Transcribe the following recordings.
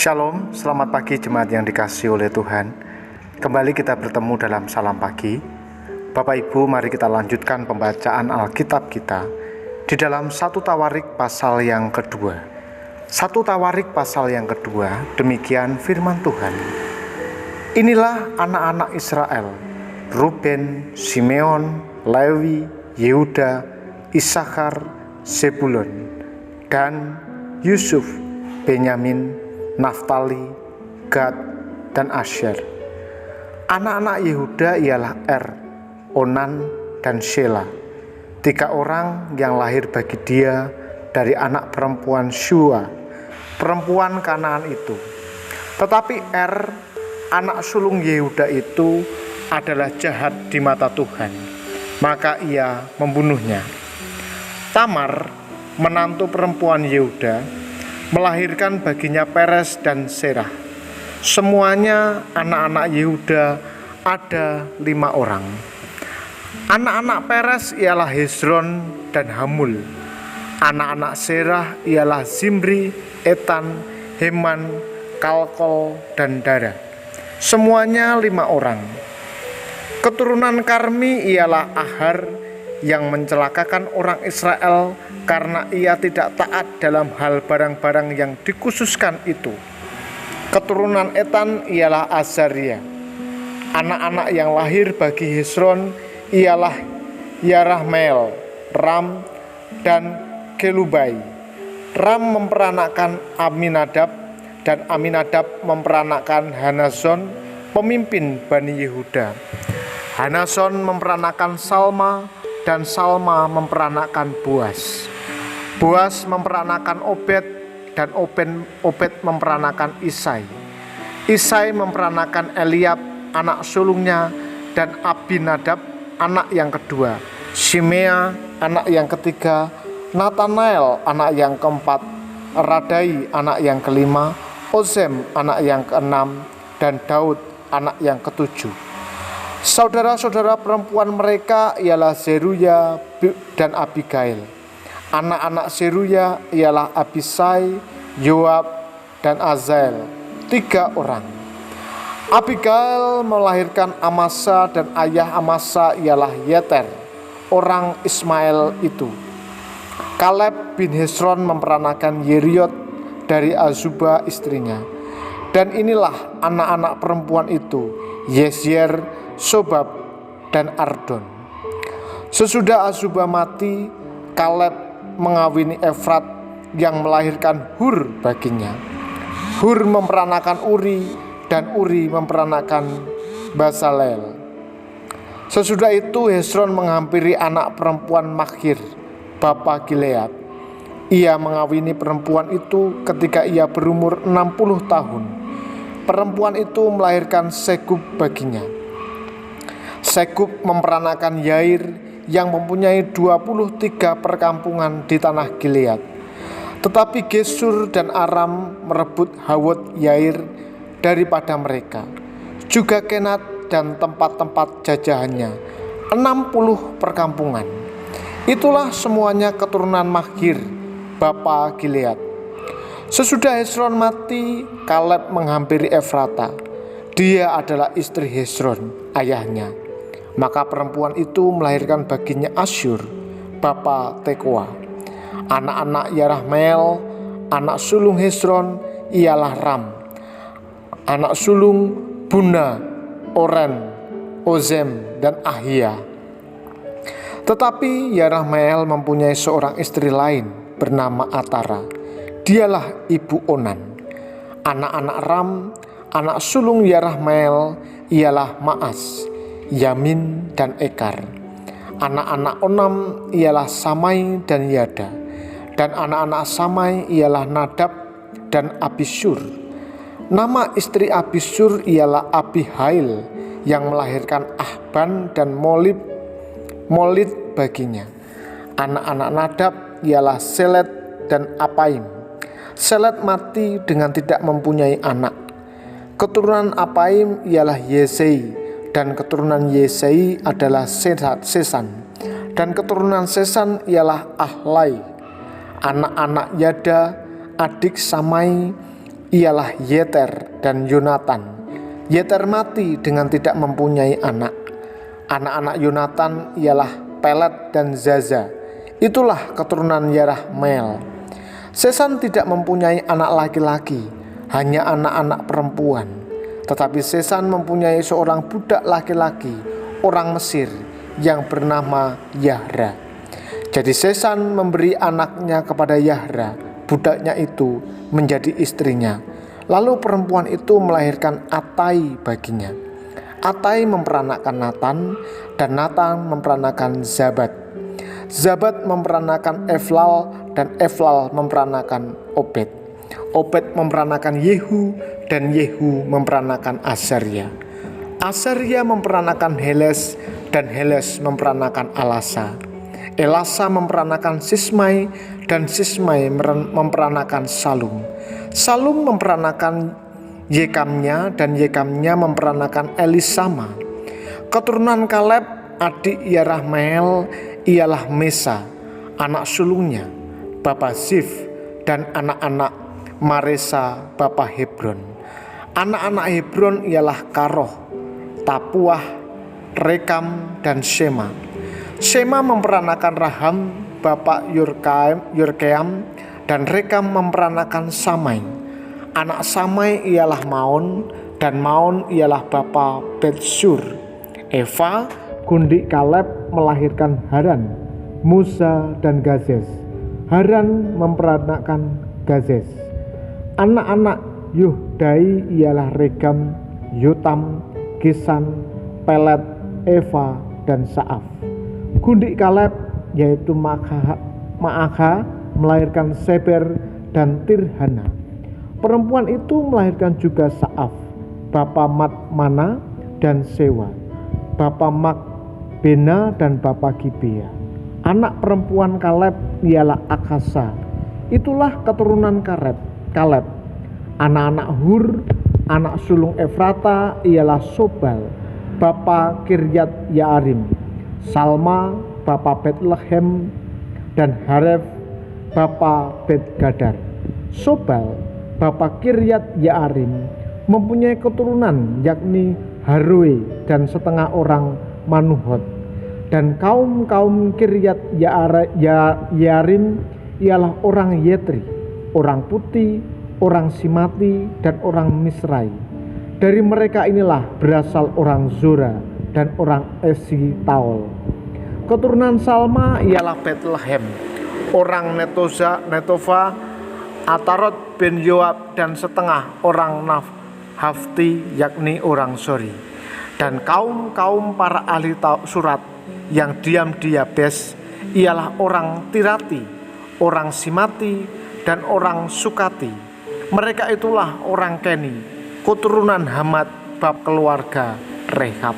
Shalom, selamat pagi jemaat yang dikasihi oleh Tuhan. Kembali kita bertemu dalam Salam Pagi. Bapak Ibu, mari kita lanjutkan pembacaan Alkitab kita di dalam 1 Tawarik pasal yang kedua. 1 Tawarik pasal yang kedua, demikian firman Tuhan. Inilah anak-anak Israel, Ruben, Simeon, Lewi, Yehuda, Isakar, Zebulon, dan Yusuf, Benyamin, Naftali, Gad, dan Asyer. Anak-anak Yehuda ialah Onan, dan Shela, 3 orang yang lahir bagi dia dari anak perempuan Shua, perempuan Kanaan itu. Tetapi anak sulung Yehuda itu adalah jahat di mata Tuhan, maka ia membunuhnya. Tamar, menantu perempuan Yehuda, melahirkan baginya Peres dan Serah. Semuanya anak-anak Yehuda ada 5 orang. Anak-anak Peres ialah Hezron dan Hamul. Anak-anak Serah ialah Zimri, Etan, Heman, Kalkol, dan Dara. Semuanya 5 orang. Keturunan Karmi ialah Ahar, yang mencelakakan orang Israel karena ia tidak taat dalam hal barang-barang yang dikhususkan itu. Keturunan Etan ialah Azaria. Anak-anak yang lahir bagi Hezron ialah Yarahmeel, Ram, dan Kelubai. Ram memperanakkan Aminadab, dan Aminadab memperanakkan Hanazon, pemimpin Bani Yehuda. Hanazon memperanakkan Salma, dan Salma memperanakkan Boas. Boas memperanakkan Obed, dan Obed memperanakkan Isai. Isai memperanakkan Eliab, anak sulungnya, dan Abinadab, anak yang kedua, Shimea, anak yang ketiga, Natanael, anak yang keempat, Radai, anak yang kelima, Ozem, anak yang keenam, dan Daud, anak yang ketujuh. Saudara-saudara perempuan mereka ialah Zeruya dan Abigail. Anak-anak Zeruya ialah Abisai, Yoab, dan Azael, 3 orang. Abigail melahirkan Amasa, dan ayah Amasa ialah Yeter, orang Ismail itu. Kaleb bin Hezron memperanakkan Yeriot dari Azuba istrinya. Dan inilah anak-anak perempuan itu, Yesyer, Sobab, dan Ardon. Sesudah Azuba mati, Kaleb mengawini Efrat yang melahirkan Hur baginya. Hur memperanakkan Uri, dan Uri memperanakkan Basalel. Sesudah itu Hezron menghampiri anak perempuan Makhir, bapa Gilead. Ia mengawini perempuan itu ketika ia berumur 60 tahun. Perempuan itu melahirkan Segub baginya. Segub memperanakkan Yair yang mempunyai 23 perkampungan di tanah Gilead. Tetapi Gesur dan Aram merebut Hawot Yair daripada mereka, juga Kenat dan tempat-tempat jajahannya, 60 perkampungan. Itulah semuanya keturunan Makhir, bapa Gilead. Sesudah Hezron mati, Kaleb menghampiri Efrata. Dia adalah istri Hezron, ayahnya. Maka perempuan itu melahirkan baginya Asyur, bapa Tekoa. Anak-anak Yarahmeel, anak sulung Hezron, ialah Ram. Anak sulung Buna, Oren, Ozem, dan Ahia. Tetapi Yarahmeel mempunyai seorang istri lain bernama Atara. Dialah ibu Onan. Anak-anak Ram, anak sulung Yarahmeel, ialah Maas, Yamin, dan Ekar. Anak-anak Onam ialah Samai dan Yada. Dan anak-anak Samai ialah Nadab dan Abisur. Nama istri Abisur ialah Abihail, yang melahirkan Ahban dan Molid baginya. Anak-anak Nadab ialah Selet dan Apaim. Selet mati dengan tidak mempunyai anak. Keturunan Apaim ialah Yesei, dan keturunan Yesei adalah Sesan, dan keturunan Sesan ialah Ahlai. Anak-anak Yada, adik Samai, ialah Yeter dan Yonatan. Yeter mati dengan tidak mempunyai anak. Anak-anak Yonatan ialah Pelet dan Zaza. Itulah keturunan Yerahmeel. Sesan tidak mempunyai anak laki-laki, hanya anak-anak perempuan. Tetapi Sesan mempunyai seorang budak laki-laki, orang Mesir, yang bernama Yahra. Jadi Sesan memberi anaknya kepada Yahra, budaknya itu menjadi istrinya. Lalu perempuan itu melahirkan Atai baginya. Atai memperanakan Natan, dan Natan memperanakan Zabad. Zabad memperanakan Eflal, dan Eflal memperanakan Obed. Obed memperanakan Yehu, dan Yehu memperanakan Azaria. Azaria memperanakan Heles, dan Heles memperanakan Alasa. Elasa memperanakan Sismai, dan Sismai memperanakan Salum. Salum memperanakan Yekamnya, dan Yekamnya memperanakan Elisama. Keturunan Kaleb adik Yerahmeel ialah Mesa, anak sulungnya, bapa Zif, dan anak-anak Maresa, bapa Hebron. Anak-anak Hebron ialah Karoh, Tapuah, Rekam, dan Shema. Shema memperanakan Raham, bapa Yorkeam, dan Rekam memperanakan Samai. Anak Samai ialah Maon, dan Maon ialah bapa Betsur. Eva, gundik Kaleb, melahirkan Haran, Musa, dan Gazez. Haran memperanakan Gazez. Anak-anak Yuhdai ialah Regam, Yotam, Gisan, Pelet, Eva, dan Saaf. Gundik Kaleb yaitu Maakha melahirkan Seber dan Tirhana. Perempuan itu melahirkan juga Saaf, bapa Matmana dan Sewa, bapa Makbena dan bapa Gibea. Anak perempuan Kaleb ialah Akasa. Itulah keturunan Kaleb. Anak-anak Hur, anak sulung Efrata ialah Sobal, bapa Kiryat Yaarim, Salma, bapa Betlehem, dan Haref, bapa Bet-Gadar. Sobal, bapa Kiryat Yaarim, mempunyai keturunan yakni Haroe dan setengah orang Manuhot. Dan kaum Kiryat Yaarim ialah orang Yetri, orang Puti, orang Simati, dan orang Misrai. Dari mereka inilah berasal orang Zora dan orang Esitaol. Keturunan Salma ialah Betlehem, orang Netova, Atarot bin Yoab, dan setengah orang Hafti yakni orang Sori. Dan kaum para ahli surat yang diam di Yabes ialah orang Tirati, orang Simati, dan orang Sukati. Mereka itulah orang Keni, keturunan Hamad, bab keluarga Rehab.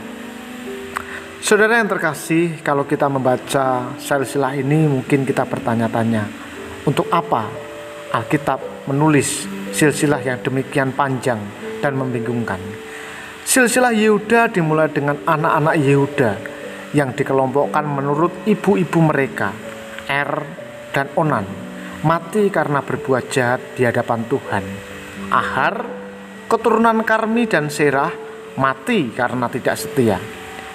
Saudara yang terkasih, kalau kita membaca silsilah ini mungkin kita bertanya-tanya, untuk apa Alkitab menulis silsilah yang demikian panjang dan membingungkan? Silsilah Yehuda dimulai dengan anak-anak Yehuda yang dikelompokkan menurut ibu-ibu mereka, dan Onan, mati karena berbuat jahat di hadapan Tuhan. Ahar, keturunan Karmi dan Serah, mati karena tidak setia.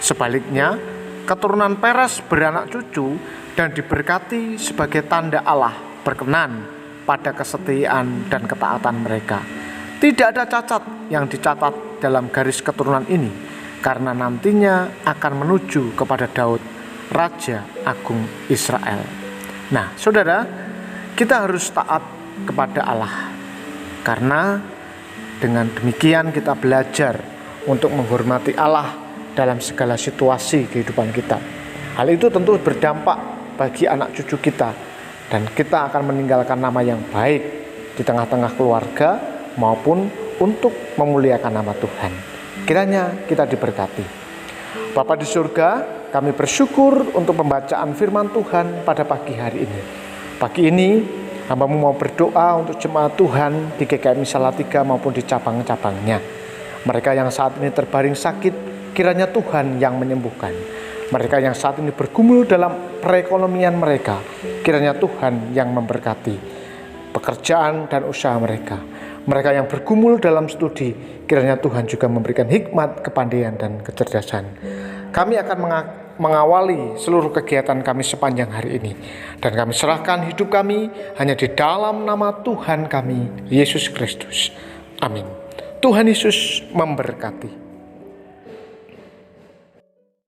Sebaliknya, keturunan Peres beranak cucu dan diberkati sebagai tanda Allah berkenan pada kesetiaan dan ketaatan mereka. Tidak ada cacat yang dicatat dalam garis keturunan ini, karena nantinya akan menuju kepada Daud, Raja Agung Israel. Nah, saudara, kita harus taat kepada Allah, karena dengan demikian kita belajar untuk menghormati Allah dalam segala situasi kehidupan kita. Hal itu tentu berdampak bagi anak cucu kita, dan kita akan meninggalkan nama yang baik di tengah-tengah keluarga maupun untuk memuliakan nama Tuhan. Kiranya kita diberkati. Bapa di surga, kami bersyukur untuk pembacaan firman Tuhan pada pagi hari ini. Pagi ini hamba-Mu mau berdoa untuk jemaat Tuhan di GKMI Salatiga maupun di cabang-cabangnya. Mereka yang saat ini terbaring sakit, kiranya Tuhan yang menyembuhkan. Mereka yang saat ini bergumul dalam perekonomian mereka, kiranya Tuhan yang memberkati pekerjaan dan usaha mereka. Mereka yang bergumul dalam studi, kiranya Tuhan juga memberikan hikmat, kepandaian, dan kecerdasan. Kami akan mengawali seluruh kegiatan kami sepanjang hari ini, dan kami serahkan hidup kami hanya di dalam nama Tuhan kami, Yesus Kristus. Amin. Tuhan Yesus memberkati.